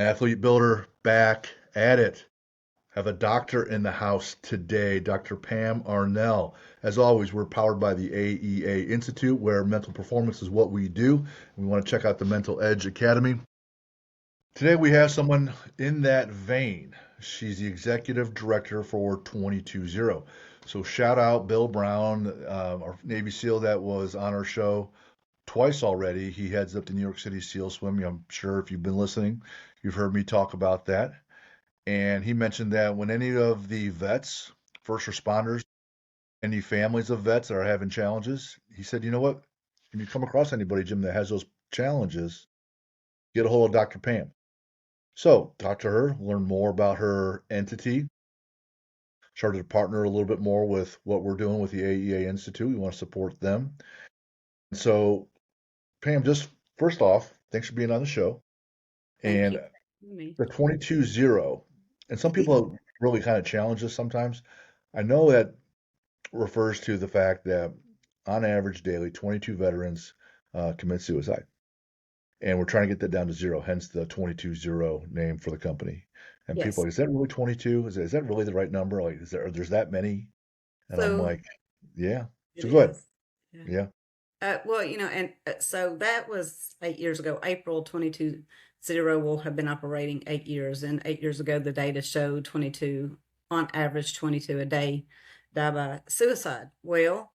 Athlete Builder back at it. Have a doctor in the house today, Dr. Pam Arnell. As always, we're powered by the AEA Institute, where mental performance is what we do. We want to check out the Mental Edge Academy. Today, we have someone in that vein. She's the executive director for 220. So, shout out Bill Brown, our Navy SEAL that was on our show twice already. He heads up the New York City SEAL Swimming. I'm sure if you've been listening, you've heard me talk about that. And he mentioned that when any of the vets, first responders, any families of vets that are having challenges, he said, you know what? When you come across anybody, Jim, that has those challenges, get a hold of Dr. Pam. So, talk to her, learn more about her entity, started to partner a little bit more with what we're doing with the AEA Institute. We want to support them. So, Pam, just first off, thanks for being on the show. Thank And you for having me. the 22-0, and some people really kind of challenge this sometimes. I know that refers to the fact that on average daily, 22 veterans commit suicide. And we're trying to get that down to zero, hence the 22-0 name for the company. And people are Yes. like, is that really 22? Is that really the right number? Like, there's that many? And I'm So like, yeah. it So go ahead. is. Yeah. Yeah. Well, and so that was 8 years ago. April 22-0 will have been operating 8 years. And 8 years ago, the data showed 22, on average, 22 a day die by suicide. Well,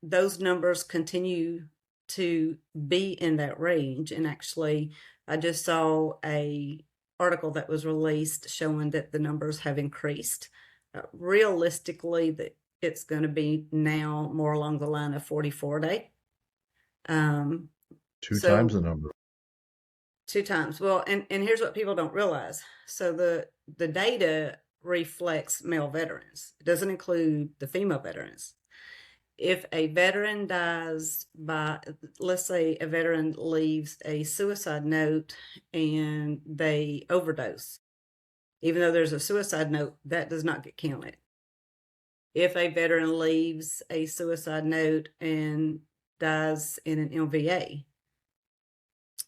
those numbers continue to be in that range. And actually, I just saw a article that was released showing that the numbers have increased. Realistically, that it's going to be now more along the line of 44 a day. Um, Two times so the number. two times. Well, and here's what people don't realize. So the data reflects male veterans. It doesn't include the female veterans. If a veteran dies by, let's say a veteran leaves a suicide note and they overdose, even though there's a suicide note, that does not get counted. If a veteran leaves a suicide note and dies in an MVA,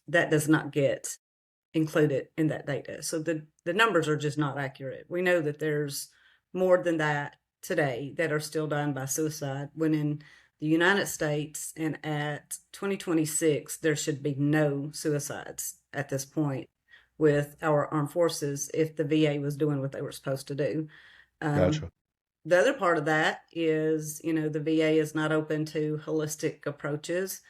that does not get included in that data. So the numbers are just not accurate. We know that there's more than that today that are still dying by suicide, when in the United States and at 2026, there should be no suicides at this point with our armed forces if the VA was doing what they were supposed to do. Um, Gotcha. the other part of that is, the VA is not open to holistic approaches.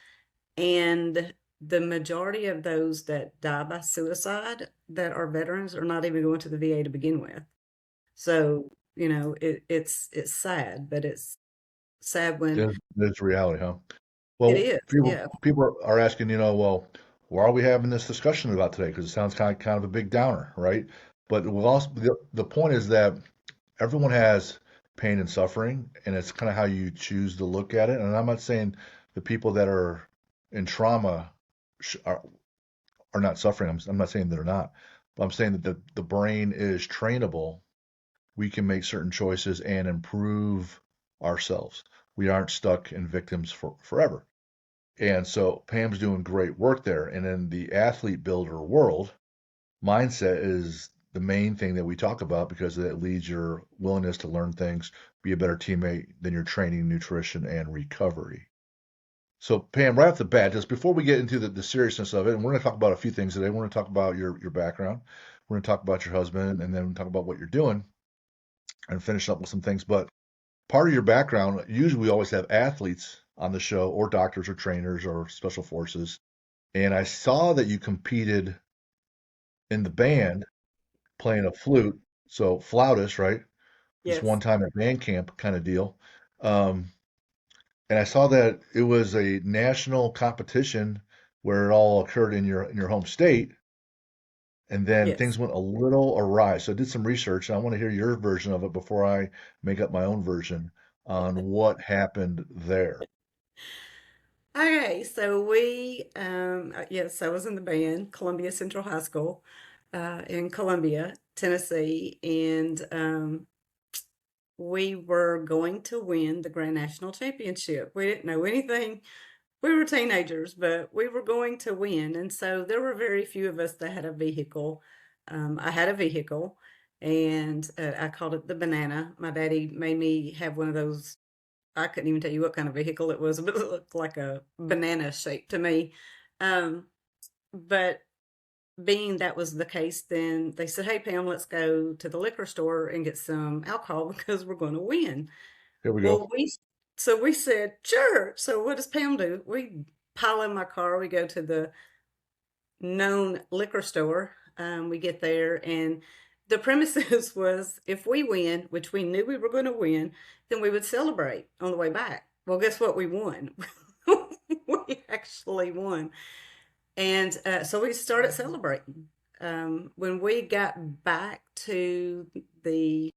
And the majority of those that die by suicide that are veterans are not even going to the VA to begin with. So, it's sad, but it's sad when There's reality, huh? it Well, is. people Yeah. people are asking, well, why are we having this discussion about today? Because it sounds kind of a big downer, right? But we'll also the point is that everyone has pain and suffering, and it's kind of how you choose to look at it. And I'm not saying the people that are in trauma sh- are are not suffering. I'm not saying they're not, but I'm saying that the brain is trainable. We can make certain choices and improve ourselves. We aren't stuck in victims for forever. And so Pam's doing great work there. And in the athlete builder world, mindset is the main thing that we talk about because it leads your willingness to learn things, be a better teammate, than your training, nutrition, and recovery. So, Pam, right off the bat, just before we get into the seriousness of it, and we're going to talk about a few things today. We're going to talk about your background. We're going to talk about your husband, and then talk about what you're doing and finish up with some things. But part of your background, usually we always have athletes on the show, or doctors, or trainers, or special forces. And I saw that you competed in the band playing a flute, so flautist, right? This one Yes. time at band camp kind of deal. Um, and I saw that it was a national competition where it all occurred in your home state, and then Yes. things went a little awry. So I did some research, and I want to hear your version of it before I make up my own version on what happened there. Okay, so yes, I was in the band, Columbia Central High School, in Columbia, Tennessee, and we were going to win the Grand National Championship. We didn't know anything we were teenagers, but we were going to win. And so there were very few of us that had a vehicle. I had a vehicle, and I called it the banana. My daddy made me have one of those. I couldn't even tell you what kind of vehicle it was, but it looked like a banana shape to me. Um, but being that was the case, then they said, "Hey, Pam, let's go to the liquor store and get some alcohol because we're going to win." Here we go. Well, we said, "Sure." So what does Pam do? We pile in my car. We go to the known liquor store. We get there, and the premises was if we win, which we knew we were going to win, then we would celebrate on the way back. Well, guess what? We won. We actually won. And so we started celebrating. When we got back to the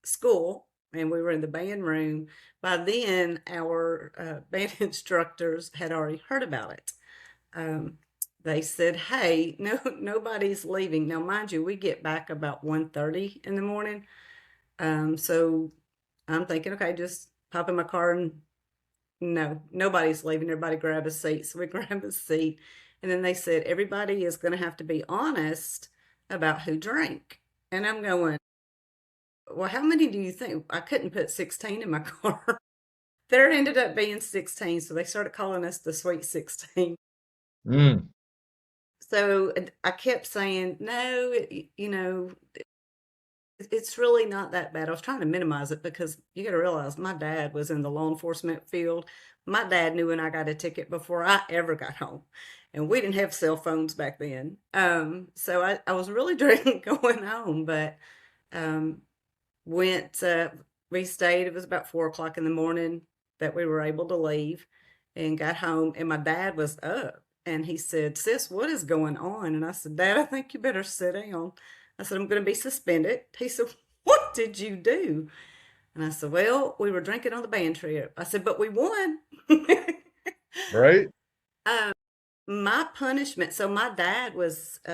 school and we were in the band room, by then our band instructors had already heard about it. Um, they said, "Hey, no, nobody's leaving." Now, mind you, we get back about 1:30 in the morning. So I'm thinking, okay, just pop in my car and no, nobody's leaving. Everybody grab a seat. So we grab a seat. And then they said, everybody is going to have to be honest about who drank. And I'm going, well, how many do you think? I couldn't put 16 in my car. There ended up being 16. So they started calling us the Sweet 16. Mm, So I kept saying, no, it's really not that bad. I was trying to minimize it because you got to realize my dad was in the law enforcement field. My dad knew when I got a ticket before I ever got home. And we didn't have cell phones back then. So I was really dreading going home, but um, went, we stayed. It was about 4 o'clock in the morning that we were able to leave and got home. And my dad was up and he said, "Sis, what is going on?" And I said, "Dad, I think you better sit down." I said, "I'm going to be suspended." He said, "What did you do?" And I said, "Well, we were drinking on the band trip." I said, "But we won." right? um, my punishment. So my dad was, he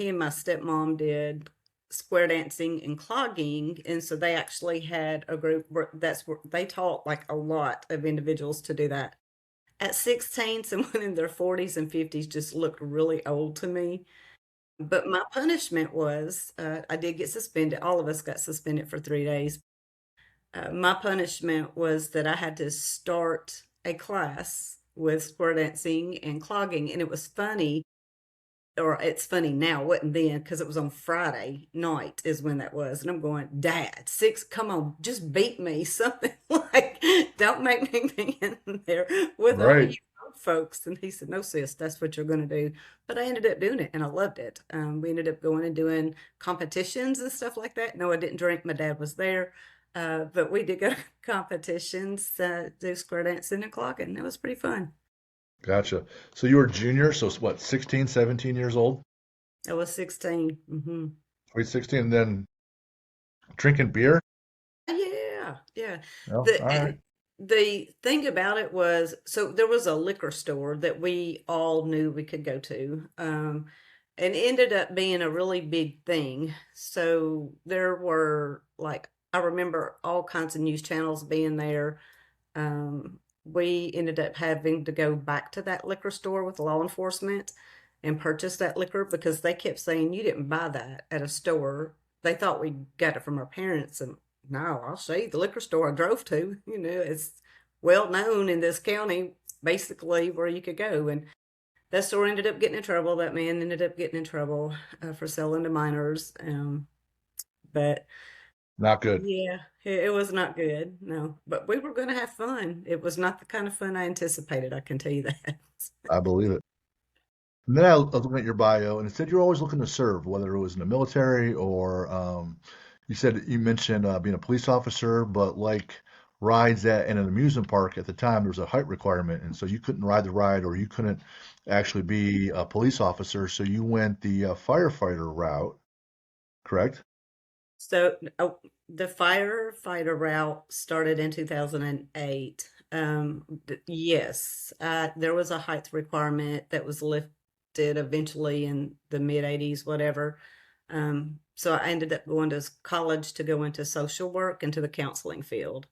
and my stepmom did square dancing and clogging, and so they actually had a group where that's where they taught like a lot of individuals to do that. At 16, someone in their 40s and 50s just looked really old to me. But my punishment was I did get suspended. All of us got suspended for 3 days. My punishment was that I had to start a class with square dancing and clogging. And it was funny, or it's funny now, it wasn't then, because it was on Friday night is when that was. And I'm going, "Dad, six, come on, just beat me." Something like, "Don't make me be in there with all Right. you old folks." And he said, "No, sis, that's what you're going to do." But I ended up doing it and I loved it. We ended up going and doing competitions and stuff like that. No, I didn't drink. My dad was there. But we did go to competitions, do square dancing and clogging. It was pretty fun. Gotcha. So you were junior, so what, 16, 17 years old? I was 16. Sweet 16, and then drinking beer? Yeah, yeah. No, The all right. and the thing about it was, so there was a liquor store that we all knew we could go to, and it ended up being a really big thing. So there were like I remember all kinds of news channels being there. We ended up having to go back to that liquor store with law enforcement and purchase that liquor because they kept saying you didn't buy that at a store. They thought we got it from our parents, and no, I'll show you the liquor store I drove to. It's well known in this county, basically where you could go. And that store ended up getting in trouble. That man ended up getting in trouble for selling to minors. But Not good. yeah, it was not good. No, but we were going to have fun. It was not the kind of fun I anticipated. I can tell you that. I believe it. And then I was looking at your bio, and it said you're always looking to serve, whether it was in the military or you said you mentioned being a police officer, but like rides at in an amusement park at the time, there was a height requirement, and so you couldn't ride the ride or you couldn't actually be a police officer, so you went the firefighter route, correct? So the firefighter route started in 2008. Yes, there was a height requirement that was lifted eventually in the mid 80s, whatever. So I ended up going to college to go into social work, into the counseling field.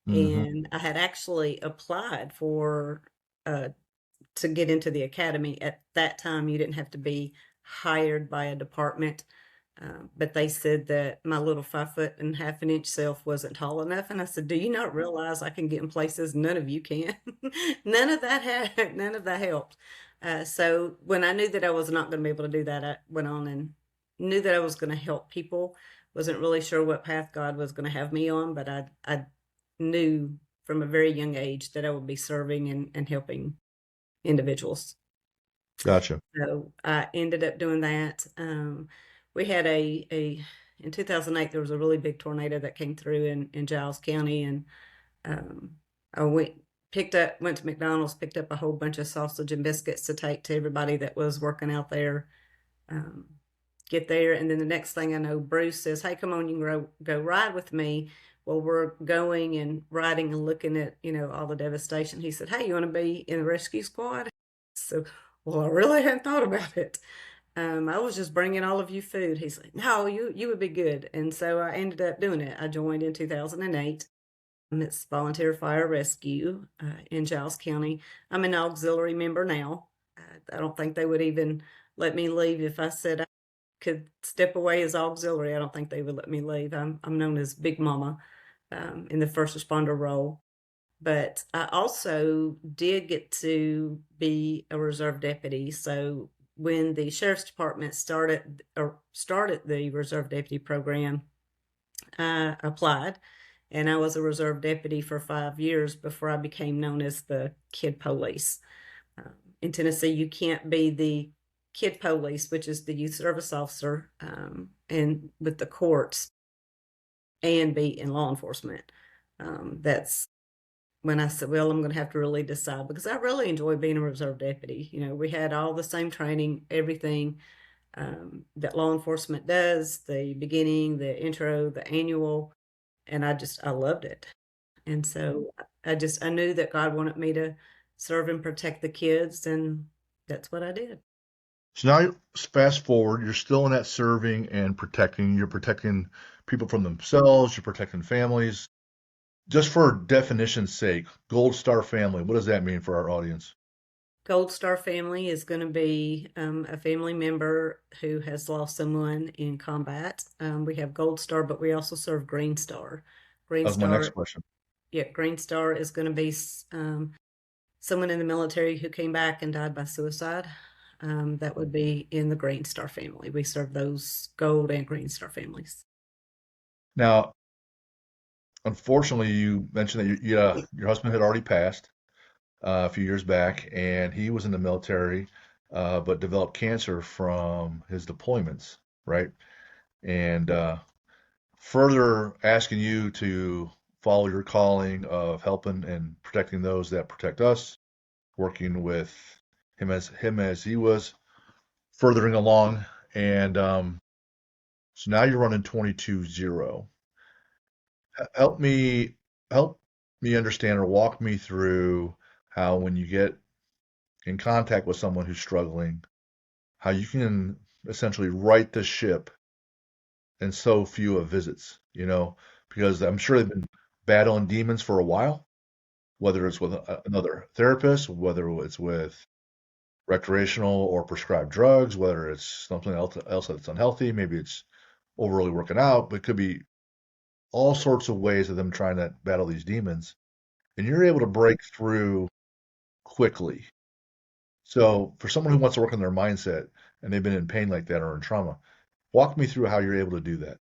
Hmm. And I had actually applied for to get into the academy. At that time, you didn't have to be hired by a department. But they said that my little 5'1.5" self wasn't tall enough, and I said, "Do you not realize I can get in places none of you can?" None of that helped. So when I knew that I was not going to be able to do that, I went on and knew that I was going to help people. Wasn't really sure what path God was going to have me on, but I knew from a very young age that I would be serving and helping individuals. Gotcha. So I ended up doing that. We had in 2008, there was a really big tornado that came through in Giles County, and um, I went to McDonald's, picked up a whole bunch of sausage and biscuits to take to everybody that was working out there. Um, get there, and then the next thing I know, Bruce says, "Hey, come on, you can go ride with me." Well, we're going and riding and looking at all the devastation. He said, "Hey, you want to be in the rescue squad?" So, well, I really hadn't thought about it. I was just bringing all of you food. He's like, "No, you would be good." And so I ended up doing it. I joined in 2008. It's volunteer fire rescue in Giles County. I'm an auxiliary member now. I don't think they would even let me leave if I said I could step away as auxiliary. I don't think they would let me leave. I'm known as Big Mama in the first responder role. But I also did get to be a reserve deputy. So when the sheriff's department started the reserve deputy program, I applied, and I was a reserve deputy for 5 years before I became known as the kid police. In Tennessee, you can't be the kid police, which is the youth service officer, and with the courts, and be in law enforcement. That's when I said, well, I'm going to have to really decide, because I really enjoy being a reserve deputy. We had all the same training, everything that law enforcement does, the beginning, the intro, the annual, and I loved it. And so I knew that God wanted me to serve and protect the kids, and that's what I did. So now, fast forward, you're still in that serving and protecting. You're protecting people from themselves. You're protecting families. Just for definition's sake, Gold Star family, what does that mean for our audience? Gold Star family is going to be a family member who has lost someone in combat. We have Gold Star, but we also serve Green Star. Green That was my next Star, question. yeah, Green Star is going to be someone in the military who came back and died by suicide. That would be in the Green Star family. We serve those Gold and Green Star families. Now, unfortunately, you mentioned that your husband had already passed a few years back, and he was in the military, but developed cancer from his deployments, right? And further asking you to follow your calling of helping and protecting those that protect us, working with him as he was furthering along, and so now you're running 22-0. Help me help me understand or walk me through how when you get in contact with someone who's struggling, how you can essentially right the ship in so few of visits, because I'm sure they've been battling demons for a while, whether it's with another therapist, whether it's with recreational or prescribed drugs, whether it's something else that's unhealthy, maybe it's overly working out, but it could be all sorts of ways of them trying to battle these demons. And you're able to break through quickly. So for someone who wants to work on their mindset and they've been in pain like that or in trauma, walk me through how you're able to do that.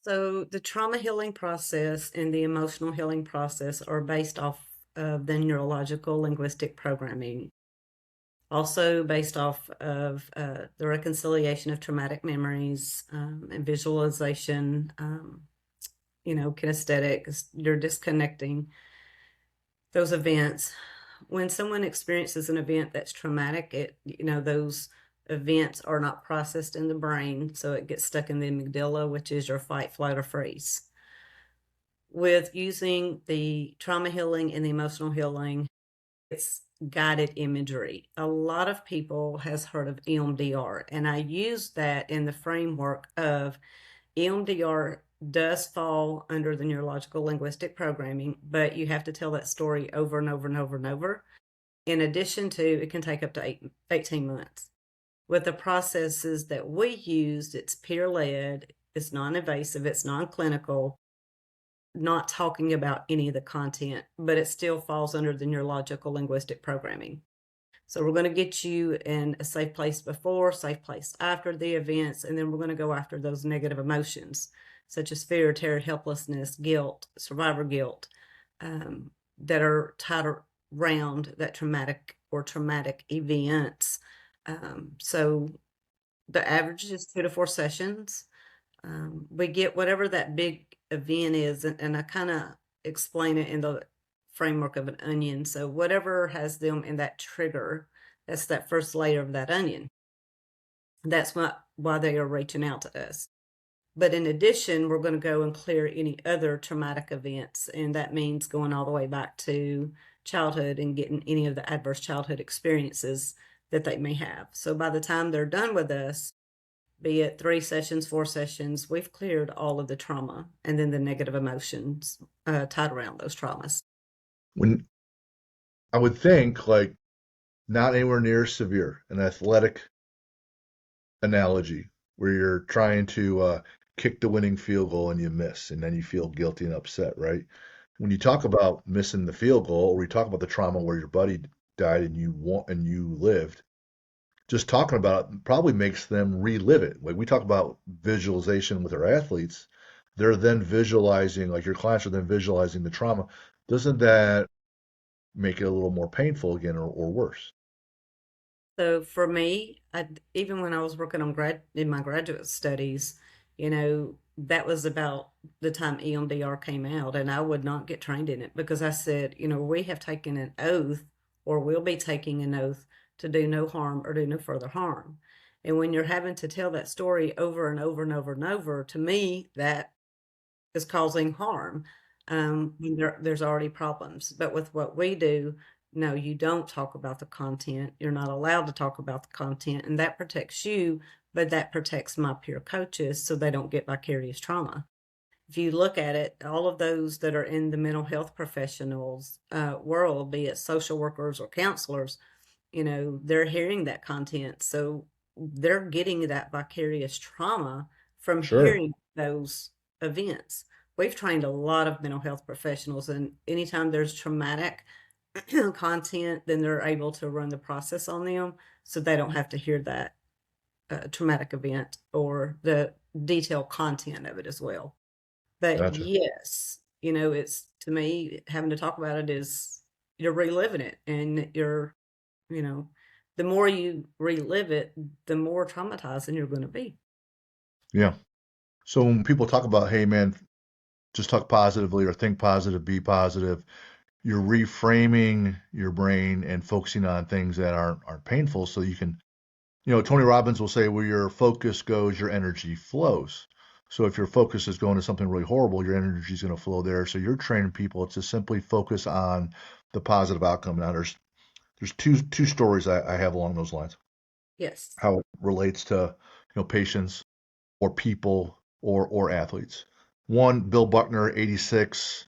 So the trauma healing process and the emotional healing process are based off of the neurological linguistic programming, also based off of the reconciliation of traumatic memories and visualization, kinesthetic. You're disconnecting those events. When someone experiences an event that's traumatic, those events are not processed in the brain, so it gets stuck in the amygdala, which is your fight, flight, or freeze. With using the trauma healing and the emotional healing, it's guided imagery. A lot of people has heard of EMDR, and I use that in the framework of EMDR does fall under the neurological linguistic programming, but you have to tell that story over and over and over and over. In addition to, it can take up to 18 months. With the processes that we used, it's peer-led, it's non-invasive, it's non-clinical, not talking about any of the content, but it still falls under the neurological linguistic programming. So we're going to get you in a safe place before, safe place after the events, and then we're going to go after those negative emotions, such as fear, terror, helplessness, guilt, survivor guilt, that are tied around that traumatic events. So the average is 2 to 4 sessions. We get whatever that big event is, and I kind of explain it in the framework of an onion. So whatever has them in that trigger, that's that first layer of that onion. That's why they are reaching out to us. But in addition, we're going to go and clear any other traumatic events, and that means going all the way back to childhood and getting any of the adverse childhood experiences that they may have. So by the time they're done with us, be it 3 sessions, 4 sessions, we've cleared all of the trauma and then the negative emotions tied around those traumas. When I would think like not anywhere near severe, an athletic analogy where you're trying to kick the winning field goal and you miss, and then you feel guilty and upset, right? When you talk about missing the field goal, or you talk about the trauma where your buddy died and you lived, just talking about it probably makes them relive it. Like we talk about visualization with our athletes, they're then visualizing, like your clients are then visualizing the trauma. Doesn't that make it a little more painful again or worse? So for me, even when I was working on in my graduate studies, that was about the time EMDR came out, and I would not get trained in it because I said, we have taken an oath, or will be taking an oath to do no harm or do no further harm. And when you're having to tell that story over and over and over and over, to me, that is causing harm. When there's already problems. But with what we do, no, you don't talk about the content. You're not allowed to talk about the content, and that protects you, but that protects my peer coaches so they don't get vicarious trauma. If you look at it, all of those that are in the mental health professionals world, be it social workers or counselors, they're hearing that content. So they're getting that vicarious trauma from Sure. hearing those events. We've trained a lot of mental health professionals, and anytime there's traumatic content, then they're able to run the process on them so they don't have to hear that traumatic event or the detailed content of it as well. But Gotcha. yes, it's, to me, having to talk about it is you're reliving it, and you know, the more you relive it, the more traumatizing you're going to be. Yeah. So when people talk about, hey man, just talk positively or think positive, be positive, you're reframing your brain and focusing on things that aren't painful so you can, Tony Robbins will say where your focus goes, your energy flows. So if your focus is going to something really horrible, your energy is going to flow there. So you're training people to simply focus on the positive outcome. Now there's two stories I have along those lines, Yes. how it relates to, patients or people or athletes. One, Bill Buckner, 86,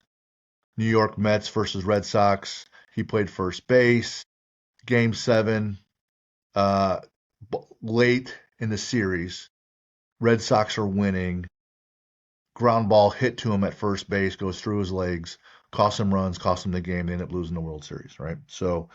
New York Mets versus Red Sox. He played first base, game seven, uh, late in the series. Red Sox are winning. Ground ball hit to him at first base, goes through his legs, costs him runs, costs him the game. They end up losing the World Series, right? So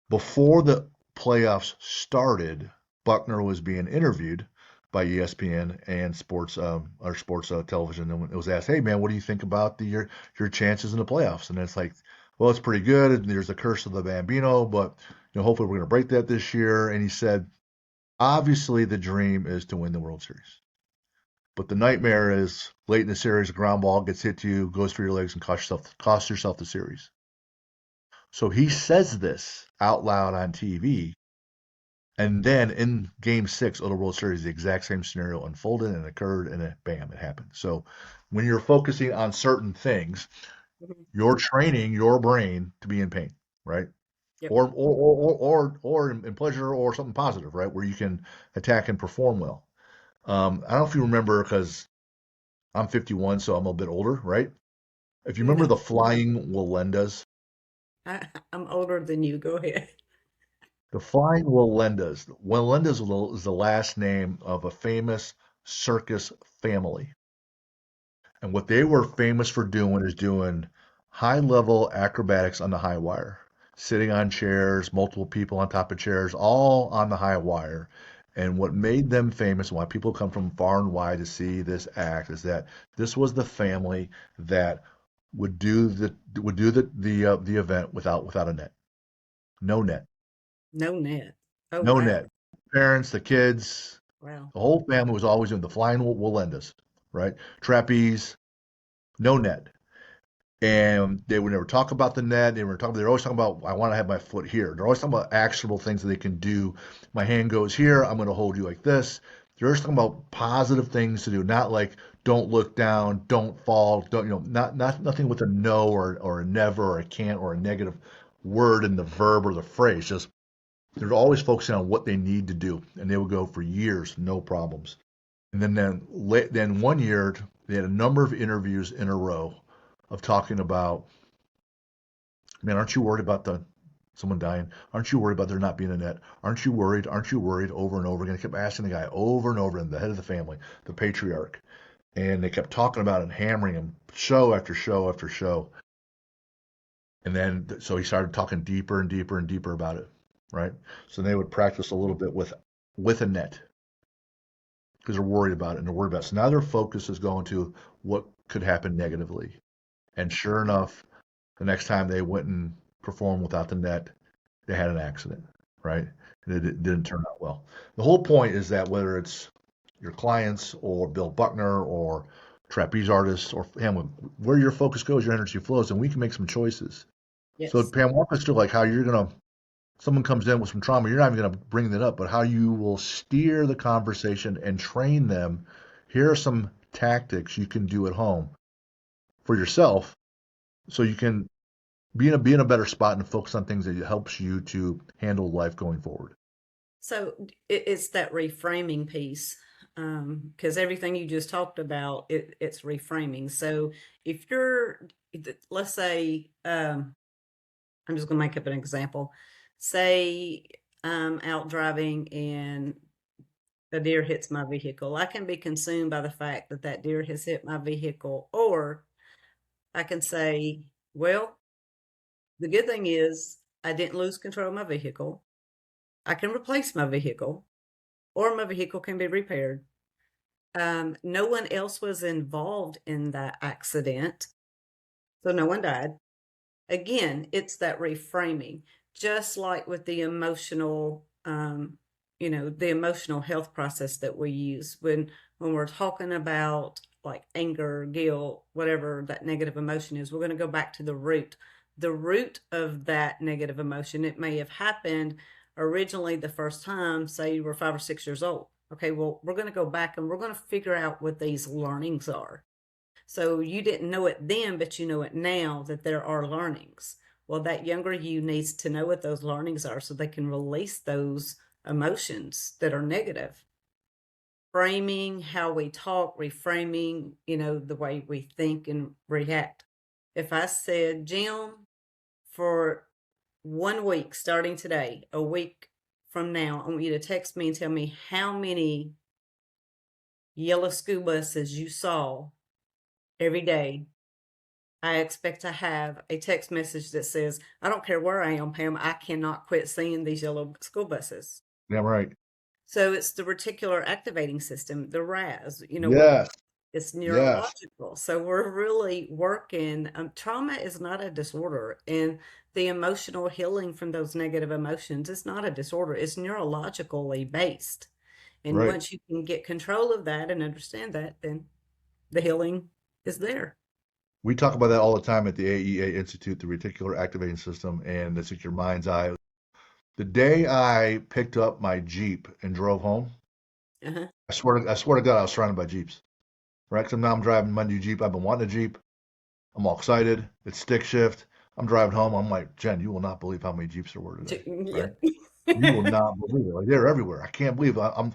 before the playoffs started, Buckner was being interviewed by ESPN and sports television, and it was asked, "Hey man, what do you think about your chances in the playoffs?" And it's like, "Well, it's pretty good. And there's the curse of the Bambino, but hopefully we're going to break that this year." And he said, "Obviously, the dream is to win the World Series, but the nightmare is late in the series, a ground ball gets hit to you, goes through your legs, and costs yourself the series." So he says this out loud on TV. And then in game six of the World Series, the exact same scenario unfolded and occurred, and bam, it happened. So when you're focusing on certain things, Mhm. you're training your brain to be in pain, right? Yep. Or in pleasure or something positive, right? Where you can attack and perform well. I don't know if you remember because I'm 51, so I'm a bit older, right? If you remember No. the flying Walendas, I'm older than you. Go ahead. The Flying Wallendas. Wallendas is the last name of a famous circus family. And what they were famous for doing is doing high level acrobatics on the high wire, sitting on chairs, multiple people on top of chairs, all on the high wire. And what made them famous, and why people come from far and wide to see this act, is that this was the family that would do the event without a net, no net, No net. Oh, no wow. net. Parents, the kids, Wow. the whole family was always doing the flying Wallendas, right? Trapeze, no net. And they would never talk about the net. They're always talking about, I want to have my foot here. They're always talking about actionable things that they can do. My hand goes here. I'm going to hold you like this. They're always talking about positive things to do, not like don't look down, don't fall, don't, nothing with a no or a never or a can't or a negative word in the verb or the phrase. Just they're always focusing on what they need to do. And they would go for years, no problems. And then one year, they had a number of interviews in a row of talking about, man, aren't you worried about someone dying? Aren't you worried about there not being a net? Aren't you worried? Aren't you worried? Over and over again. They kept asking the guy over and over, and the head of the family, the patriarch, and they kept talking about it and hammering him show after show after show. And then so he started talking deeper and deeper and deeper about it, right? So they would practice a little bit with a net because they're worried about it and they're worried about it. So now their focus is going to what could happen negatively. And sure enough, the next time they went and performed without the net, they had an accident, right? And it didn't turn out well. The whole point is that whether it's your clients or Bill Buckner or trapeze artists or Hamlin, where your focus goes, your energy flows, and we can make some choices. So Yes. Pam, walk us through like how you're gonna, someone comes in with some trauma, you're not even gonna bring that up, but how you will steer the conversation and train them. Here are some tactics you can do at home for yourself so you can be in a better spot and focus on things that helps you to handle life going forward. So it's that reframing piece, because everything you just talked about, it's reframing. So if you're, let's say, I'm just going to make up an example. Say I'm out driving and a deer hits my vehicle. I can be consumed by the fact that that deer has hit my vehicle, or I can say, well, the good thing is I didn't lose control of my vehicle. I can replace my vehicle, or my vehicle can be repaired. No one else was involved in that accident, so no one died. Again, it's that reframing, just like with the emotional, the emotional health process that we use when we're talking about like anger, guilt, whatever that negative emotion is. We're going to go back to the root of that negative emotion. It may have happened originally the first time, say you were 5 or 6 years old. Okay, well, we're going to go back and we're going to figure out what these learnings are. So you didn't know it then, but you know it now that there are learnings. Well, that younger you needs to know what those learnings are so they can release those emotions that are negative. Framing how we talk, reframing, the way we think and react. If I said, Jim, for 1 week starting today, a week from now, I want you to text me and tell me how many yellow school buses you saw every day. I expect to have a text message that says, I don't care where I am, Pam, I cannot quit seeing these yellow school buses. Yeah, right. So it's the reticular activating system, the RAS, Yes, it's yes, neurological. So we're really working. Trauma is not a disorder, and the emotional healing from those negative emotions is not a disorder. It's neurologically based. And right. once you can get control of that and understand that, then the healing is there. We talk about that all the time at the AEA Institute, the reticular activating system, and it's like your mind's eye. The day I picked up my Jeep and drove home, Uh-huh. I swear to God, I was surrounded by Jeeps. Right? Because now I'm driving my new Jeep. I've been wanting a Jeep. I'm all excited. It's stick shift. I'm driving home. I'm like, Jen, you will not believe how many Jeeps there were today. Yeah. Right? You will not believe it. Like they're everywhere. I can't believe I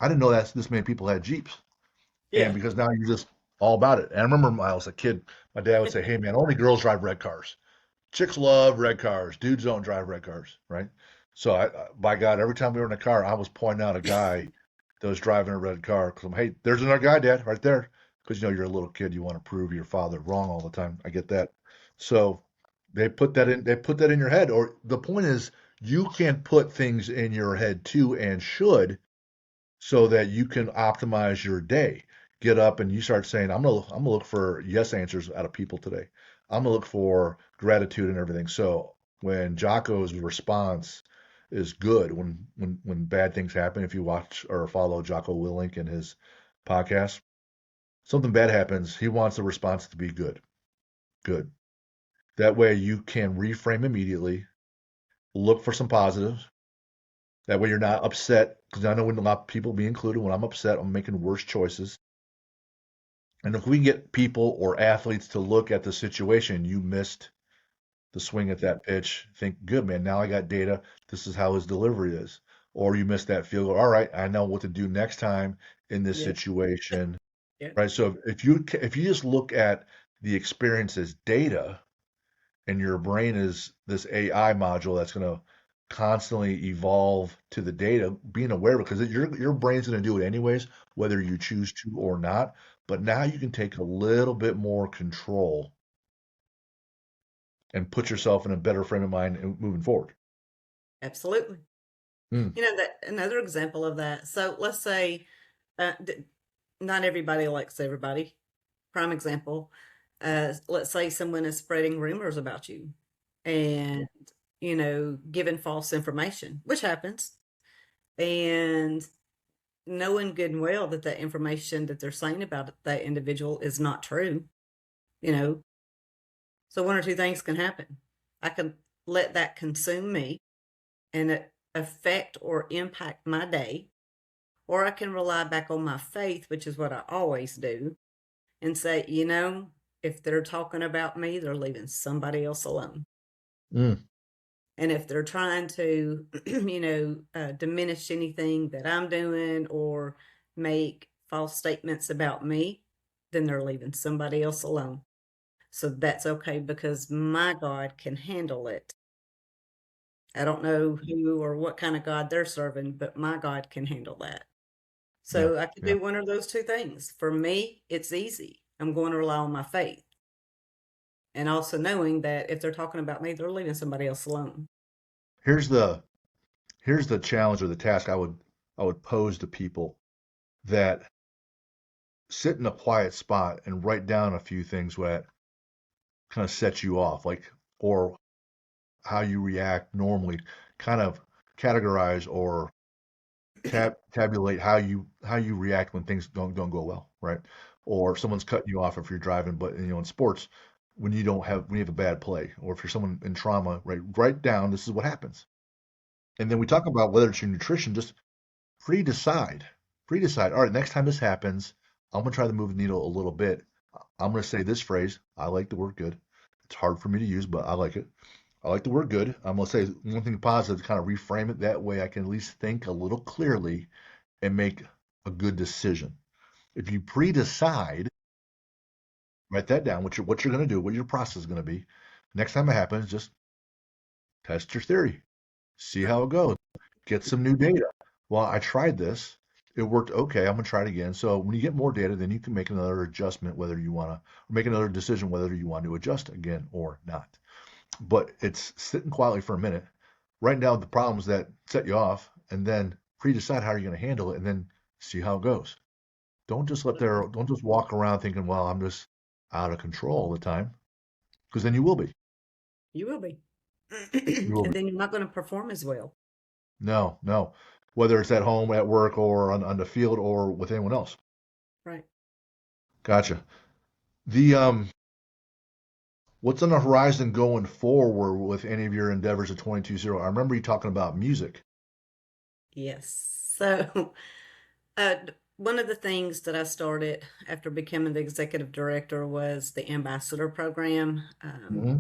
didn't know that this many people had Jeeps. And Yeah. because now you're just all about it. And I remember when I was a kid, my dad would say, "Hey man, only girls drive red cars." chicks love red cars. Dudes don't drive red cars, right? So by God, every time we were in a car, I was pointing out a guy that was driving a red car. Cause hey, there's another guy, Dad, right there. Because you're a little kid, you want to prove your father wrong all the time. I get that. So they put that in. They put that in your head. Or the point is, you can put things in your head too, and should, so that you can optimize your day. Get up and you start saying, I'm gonna look for yes answers out of people today. I'm gonna look for gratitude and everything. So when Jocko's response is good, when bad things happen, if you watch or follow Jocko Willink and his podcast, something bad happens, he wants the response to be good. Good. That way you can reframe immediately, look for some positives. That way you're not upset. Because I know when a lot of people, be included, when I'm upset, I'm making worse choices. And if we can get people or athletes to look at the situation, you missed the swing at that pitch, think, good, man, now I got data. This is how his delivery is. Or you missed that field goal. All right, I know what to do next time in this Yeah. situation. Yeah. Right. So if you just look at the experience as data, and your brain is this AI module that's going to constantly evolve to the data, being aware because your brain's going to do it anyways, whether you choose to or not. But now you can take a little bit more control and put yourself in a better frame of mind moving forward. Absolutely. Mm, That another example of that. So let's say uh, not everybody likes everybody. Prime example. Let's say someone is spreading rumors about you and giving false information, which happens, and knowing good and well that that information that they're saying about that individual is not true. You know, so one or two things can happen. I can let that consume me and affect or impact my day, or I can rely back on my faith, which is what I always do, and say, if they're talking about me, they're leaving somebody else alone. mm, And if they're trying to, diminish anything that I'm doing or make false statements about me, then they're leaving somebody else alone. So that's okay because my God can handle it. I don't know who or what kind of God they're serving, but my God can handle that. yeah, So I can yeah. do one of those two things. For me, it's easy. I'm going to rely on my faith. And also knowing that if they're talking about me, they're leaving somebody else alone. Here's the here's the challenge or the task I would pose to people that sit in a quiet spot and write down a few things that kind of set you off, like or how you react normally, kind of categorize or tabulate how you react when things don't go well, right? Or if someone's cutting you off if you're driving, but in sports, when you have a bad play, or if you're someone in trauma, right? Write down this is what happens, and then we talk about whether it's your nutrition, just pre-decide, pre-decide. All right, next time this happens, I'm gonna try to move the needle a little bit. I'm gonna say this phrase. I like the word good. It's hard for me to use, but I like it. I like the word good. I'm gonna say one thing positive to kind of reframe it. That way I can at least think a little clearly and make a good decision. If you pre-decide, write that down, what you're gonna do, what your process is gonna be. Next time it happens, just test your theory. See how it goes. Get some new data. Well, I tried this. It worked okay. I'm gonna try it again. So when you get more data, then you can make another adjustment whether you wanna or make another decision whether you want to adjust again or not. But it's sitting quietly for a minute, writing down the problems that set you off, and then pre-decide how you're going to handle it, and then see how it goes. Don't just walk around thinking, well, I'm just out of control all the time, because then you will be. You will be. You will And be. then you're not going to perform as well. No, no. Whether it's at home, at work, or on the field, or with anyone else. Right. Gotcha. The what's on the horizon going forward with any of your endeavors at 22-0? I remember you talking about music. Yes. So, one of the things that I started after becoming the executive director was the ambassador program. Hmm.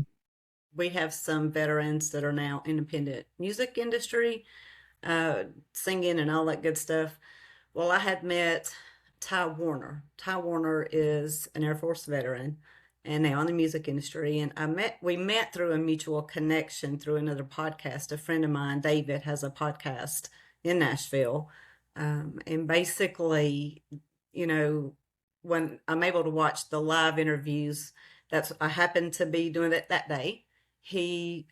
We have some veterans that are now independent music industry, uh, singing and all that good stuff. Well, I had met Ty Warner. Ty Warner is an Air Force veteran and now in the music industry. And we met through a mutual connection through another podcast. A friend of mine, David, has a podcast in Nashville. And basically, you know, when I'm able to watch the live interviews, I happened to be doing it that day. He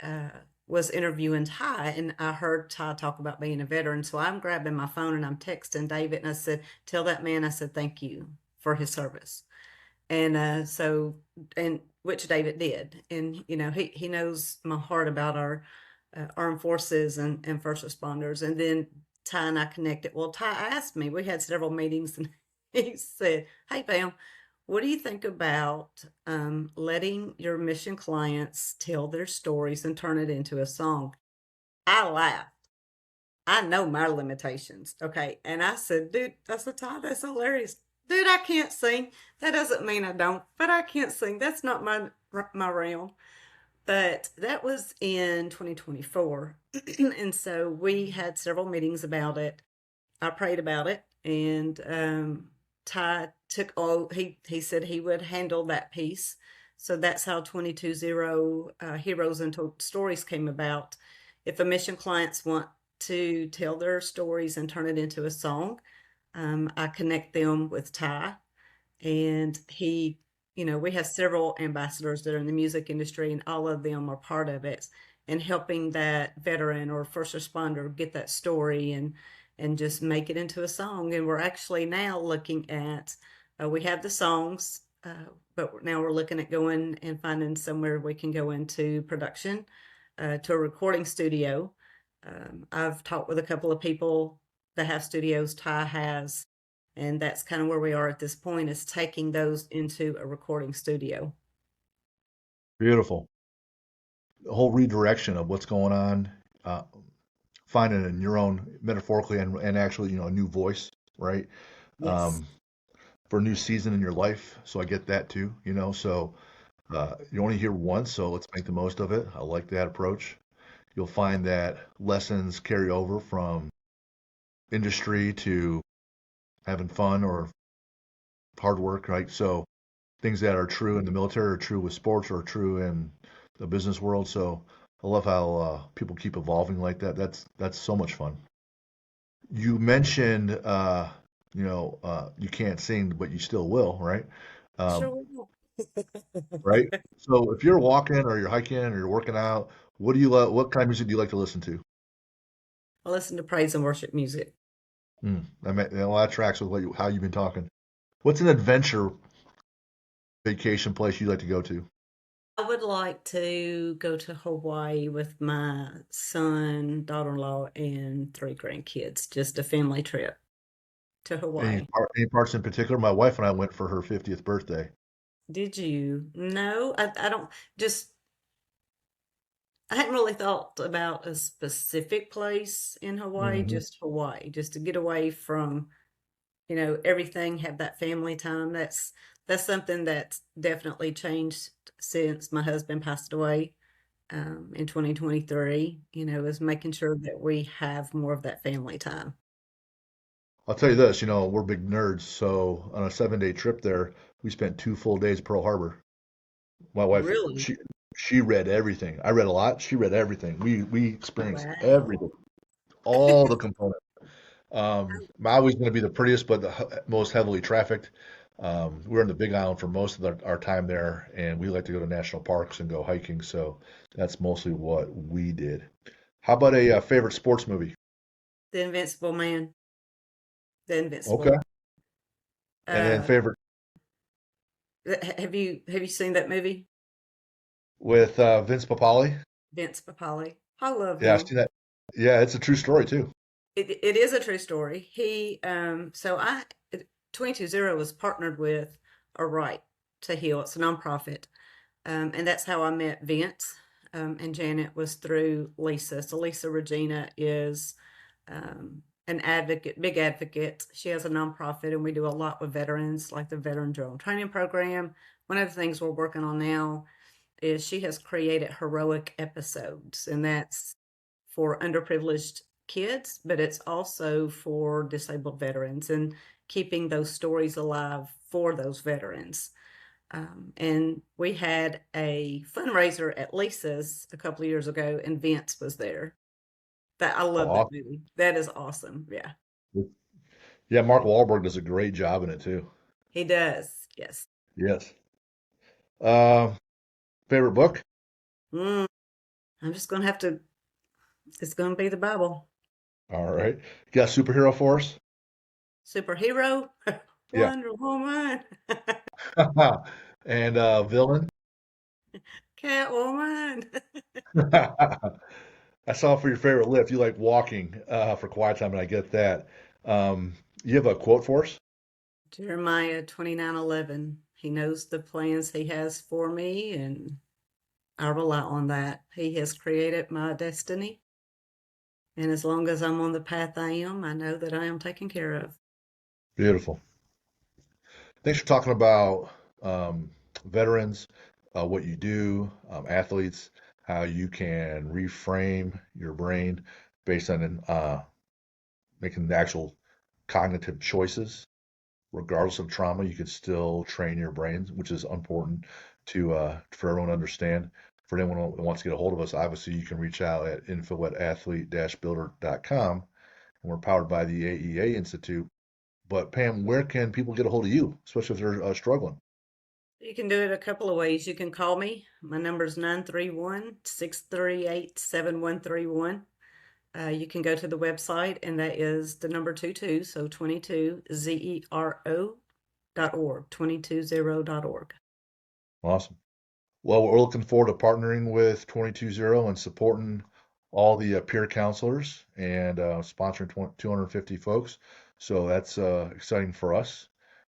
was interviewing Ty, and I heard Ty talk about being a veteran. So I'm grabbing my phone and I'm texting David, and I said, "Tell that man," I said, "thank you for his service." And and which David did. And, he knows my heart about our armed forces and first responders. And then Ty and I connected. Well, Ty asked me, we had several meetings, and he said, "Hey, Pam, what do you think about letting your mission clients tell their stories and turn it into a song?" I laughed. I know my limitations. Okay. And I said, "Dude," I said, "Ty, that's hilarious. Dude, I can't sing. That doesn't mean I don't, but I can't sing. That's not my realm." But that was in 2024. And so we had several meetings about it. I prayed about it, and Ty took all, he said he would handle that piece. So that's how 220 Heroes and Stories came about. If a mission clients want to tell their stories and turn it into a song, I connect them with Ty, and we have several ambassadors that are in the music industry, and all of them are part of it, and helping that veteran or first responder get that story and just make it into a song. And we're actually now looking at, we have the songs, but now we're looking at going and finding somewhere we can go into production, to a recording studio. I've talked with a couple of people that have studios. Ty has, and that's kind of where we are at this point, is taking those into a recording studio. Beautiful. The whole redirection of what's going on, uh, finding it in your own metaphorically and actually, a new voice, right? Yes. Um, for a new season in your life. So I get that too, So you only hear once, so let's make the most of it. I like that approach. You'll find that lessons carry over from industry to having fun or hard work, right? So things that are true in the military are true with sports or true in the business world. So I love how people keep evolving like that. That's so much fun. You mentioned, you can't sing, but you still will, right? Sure Um, will. right. So if you're walking or you're hiking or you're working out, what do you love? What kind of music do you like to listen to? I listen to praise and worship music. That tracks with how you've been talking. What's an adventure vacation place you'd like to go to? I would like to go to Hawaii with my son, daughter-in-law, and three grandkids. Just a family trip to Hawaii. Any parts in particular? My wife and I went for her 50th birthday. Did you? No, I don't. Just, I hadn't really thought about a specific place in Hawaii, Hmm. just Hawaii, just to get away from, everything, have that family time. That's something that's definitely changed since my husband passed away, in 2023, is making sure that we have more of that family time. I'll tell you this, we're big nerds, so on a 7-day trip there, we spent 2 full days at Pearl Harbor. My wife, Really? she read everything. I read a lot. She read everything. We experienced everything, Wow. all the components. Maui's going to be the prettiest, but the most heavily trafficked. We're in the Big Island for most of our time there, and we like to go to national parks and go hiking. So that's mostly what we did. How about a favorite sports movie? The Invincible Man. The Okay. Invincible. And then Uh, favorite have you seen that movie? with Vince Papale. Vince Papale. I love Yeah, I've him. seen that. Yeah, it's a true story too. It is a true story. So 220 was partnered with a Right to Heal. It's a nonprofit. And that's how I met Vince. And Janet was through Lisa. So Lisa Regina is an advocate, big advocate. She has a nonprofit, and we do a lot with veterans, like the Veteran Drone Training Program. One of the things we're working on now is she has created heroic episodes, and that's for underprivileged kids, but it's also for disabled veterans and keeping those stories alive for those veterans. And we had a fundraiser at Lisa's a couple of years ago, and Vince was there. That I Oh, love that awesome. movie. That is awesome. Yeah, Yeah, Mark Wahlberg does a great job in it too. he does. Yes. Yes. Uh, Favorite book? Mm, I'm just gonna have to. It's gonna be the Bible. All right. You got a superhero for us? Superhero, Yeah. Wonder Woman, And villain? Catwoman. I saw for your favorite lift, you like walking for quiet time, and I get that. You have a quote for us? Jeremiah 29:11. He knows the plans he has for me, and I rely on that. He has created my destiny, and as long as I'm on the path I am, I know that I am taken care of. Beautiful. Thanks for talking about um, veterans, what you do, athletes, how you can reframe your brain based on making the actual cognitive choices. Regardless of trauma, you can still train your brain, which is important to for everyone to understand. For anyone who wants to get a hold of us, obviously you can reach out at info@athlete-builder.com, and we're powered by the AEA Institute. But Pam, where can people get a hold of you, especially if they're struggling? You can do it a couple of ways. You can call me. My number is 931-638-7131. You can go to the website, and that is the number 22, so 22, ZERO.org, 220.org. Awesome. Well, we're looking forward to partnering with 220 and supporting all the peer counselors and sponsoring 250 folks. So that's exciting for us.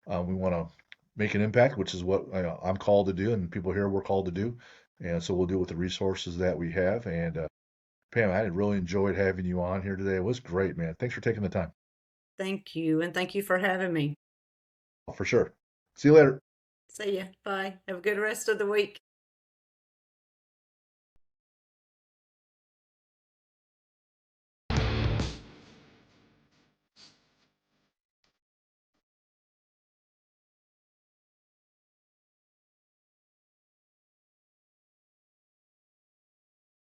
We want to make an impact, which is what I'm called to do, and people here we're called to do. And so we'll do it with the resources that we have. And Pam, I really enjoyed having you on here today. It was great, man. Thanks for taking the time. Thank you, and thank you for having me. For sure. See you later. See ya. Bye. Have a good rest of the week.